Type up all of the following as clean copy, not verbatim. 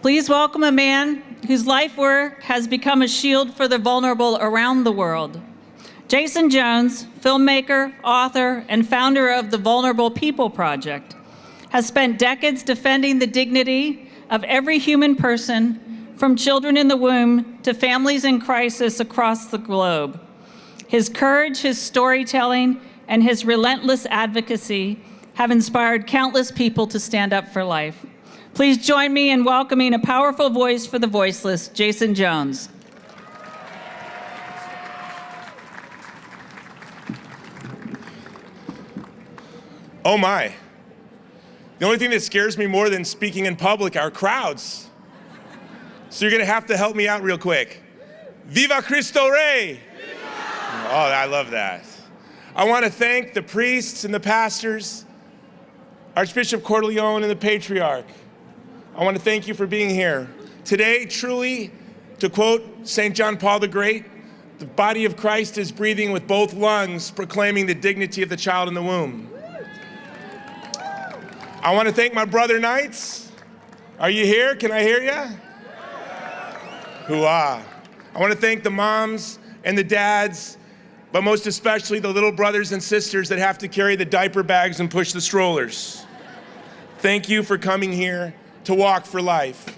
Please welcome a man whose life work has become a shield for the vulnerable around the world. Jason Jones, filmmaker, author, and founder of the Vulnerable People Project, has spent decades defending the dignity of every human person, from children in the womb to families in crisis across the globe. His courage, his storytelling, and his relentless advocacy have inspired countless people to stand up for life. Please join me in welcoming a powerful voice for the voiceless, Jason Jones. Oh my. The only thing that scares me more than speaking in public are crowds. So you're gonna have to help me out real quick. Viva Cristo Rey! Viva! Oh, I love that. I wanna thank the priests and the pastors, Archbishop Corleone and the Patriarch. I wanna thank you for being here. Today, truly, to quote St. John Paul the Great, the body of Christ is breathing with both lungs, proclaiming the dignity of the child in the womb. I want to thank my brother Knights. Are you here? Can I hear you? Hoo-ah. I want to thank the moms and the dads, but most especially the little brothers and sisters that have to carry the diaper bags and push the strollers. Thank you for coming here to walk for life.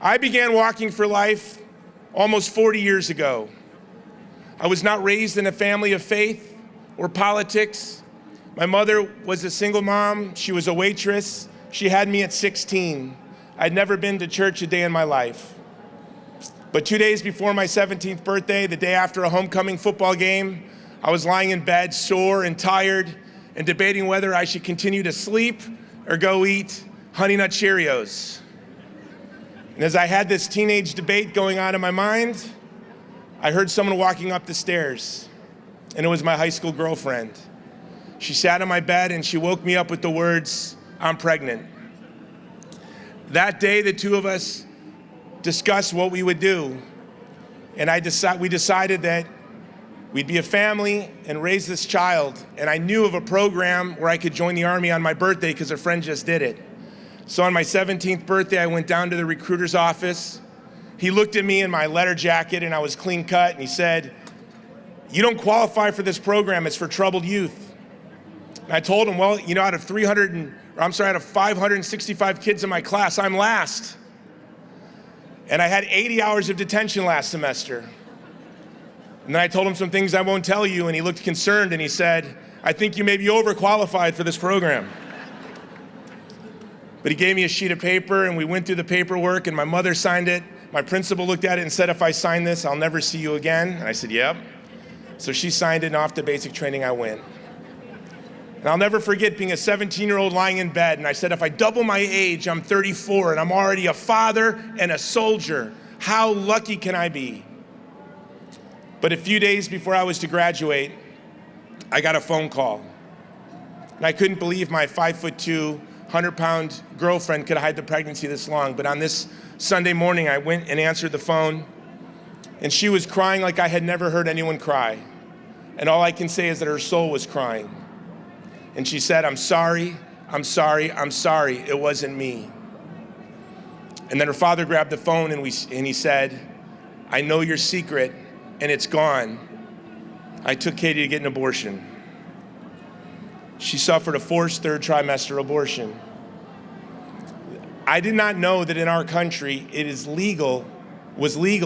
I began walking for life almost 40 years ago. I was not raised in a family of faith or politics. My mother was a single mom. She was a waitress. She had me at 16. I'd never been to church a day in my life. But 2 days before my 17th birthday, the day after a homecoming football game, I was lying in bed, sore and tired, and debating whether I should continue to sleep or go eat Honey Nut Cheerios. And as I had this teenage debate going on in my mind, I heard someone walking up the stairs, and it was my high school girlfriend. She sat on my bed and she woke me up with the words, "I'm pregnant." That day, the two of us discussed what we would do. And we decided that we'd be a family and raise this child. And I knew of a program where I could join the Army on my birthday because a friend just did it. So on my 17th birthday, I went down to the recruiter's office. He looked at me in my leather jacket and I was clean cut, and he said, "You don't qualify for this program, it's for troubled youth." And I told him, well, you know, out of 565 kids in my class, I'm last. And I had 80 hours of detention last semester. And then I told him some things I won't tell you, and he looked concerned and he said, "I think you may be overqualified for this program." But he gave me a sheet of paper and we went through the paperwork, and my mother signed it. My principal looked at it and said, "If I sign this, I'll never see you again." And I said, "Yep." So she signed it, and off to basic training I went. And I'll never forget being a 17-year-old lying in bed, and I said, if I double my age, I'm 34, and I'm already a father and a soldier. How lucky can I be? But a few days before I was to graduate, I got a phone call. And I couldn't believe my 5'2", 100-pound girlfriend could hide the pregnancy this long. But on this Sunday morning, I went and answered the phone, and she was crying like I had never heard anyone cry. And all I can say is that her soul was crying. And she said, "I'm sorry, I'm sorry, I'm sorry, it wasn't me." And then her father grabbed the phone and he said, "I know your secret and it's gone. I took Katie to get an abortion." She suffered a forced third trimester abortion. I did not know that in our country it was legal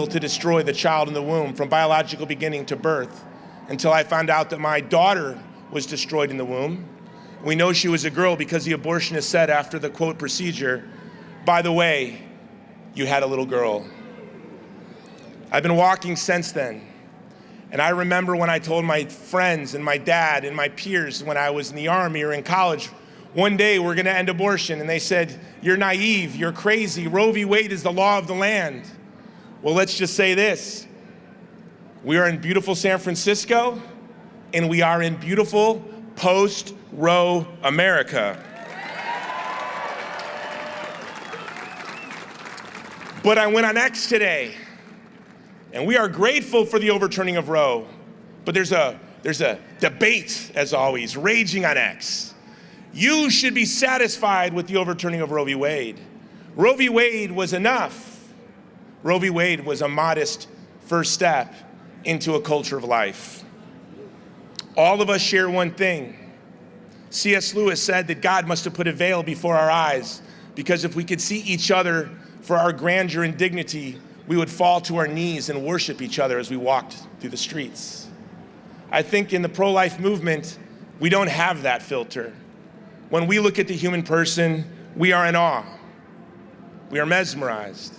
to destroy the child in the womb from biological beginning to birth, until I found out that my daughter was destroyed in the womb. We know she was a girl because the abortionist said after the quote procedure, "By the way, you had a little girl." I've been walking since then. And I remember when I told my friends and my dad and my peers when I was in the Army or in college, one day we're gonna end abortion. And they said, "You're naive, you're crazy, Roe v. Wade is the law of the land." Well, let's just say this. We are in beautiful San Francisco, and we are in beautiful post-Roe America. But I went on X today, and we are grateful for the overturning of Roe. But there's a debate, as always, raging on X. You should be satisfied with the overturning of Roe v. Wade. Roe v. Wade was enough. Roe v. Wade was a modest first step into a culture of life. All of us share one thing. C.S. Lewis said that God must have put a veil before our eyes, because if we could see each other for our grandeur and dignity, we would fall to our knees and worship each other as we walked through the streets. I think in the pro-life movement, we don't have that filter. When we look at the human person, we are in awe. We are mesmerized.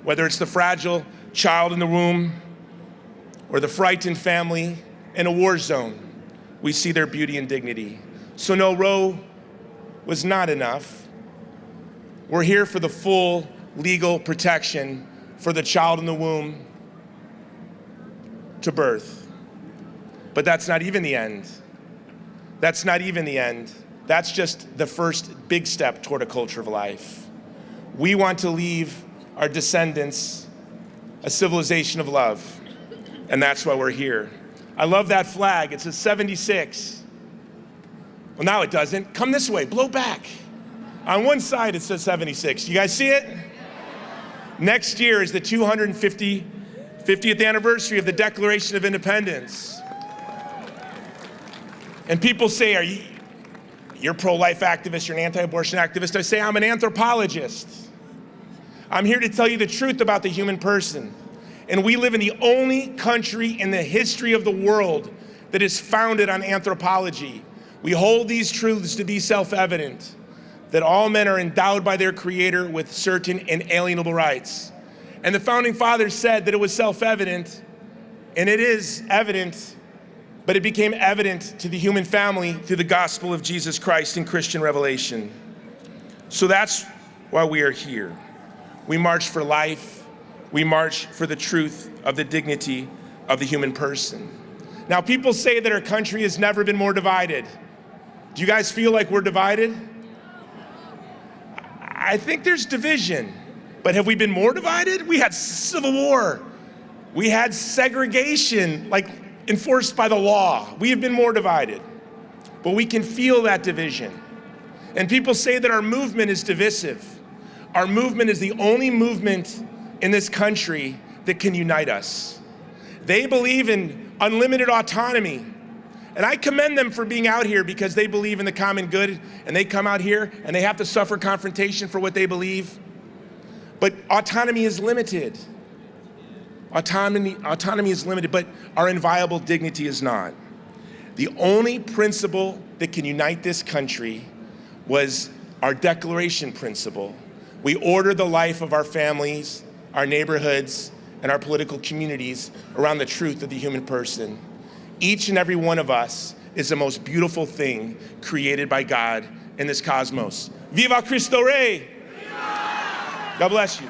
Whether it's the fragile child in the womb or the frightened family in a war zone, we see their beauty and dignity. So no, Roe was not enough. We're here for the full legal protection for the child in the womb to birth. But that's not even the end. That's not even the end. That's just the first big step toward a culture of life. We want to leave our descendants a civilization of love, and that's why we're here. I love that flag. It says 76. Well, now it doesn't. Come this way, blow back. On one side it says 76. You guys see it? Next year is the 250th anniversary of the Declaration of Independence. And people say, you're a pro-life activist, you're an anti-abortion activist. I say, I'm an anthropologist. I'm here to tell you the truth about the human person. And we live in the only country in the history of the world that is founded on anthropology. We hold these truths to be self-evident, that all men are endowed by their Creator with certain inalienable rights. And the Founding Fathers said that it was self-evident, and it is evident, but it became evident to the human family through the gospel of Jesus Christ and Christian revelation. So that's why we are here. We march for life. We march for the truth of the dignity of the human person. Now, people say that our country has never been more divided. Do you guys feel like we're divided? I think there's division, but have we been more divided? We had civil war. We had segregation, like enforced by the law. We have been more divided, but we can feel that division. And people say that our movement is divisive. Our movement is the only movement in this country that can unite us. They believe in unlimited autonomy. And I commend them for being out here because they believe in the common good, and they come out here and they have to suffer confrontation for what they believe. But autonomy is limited. Autonomy is limited, but our inviolable dignity is not. The only principle that can unite this country was our declaration principle. We order the life of our families, our neighborhoods, and our political communities around the truth of the human person. Each and every one of us is the most beautiful thing created by God in this cosmos. Viva Cristo Rey! Viva! God bless you.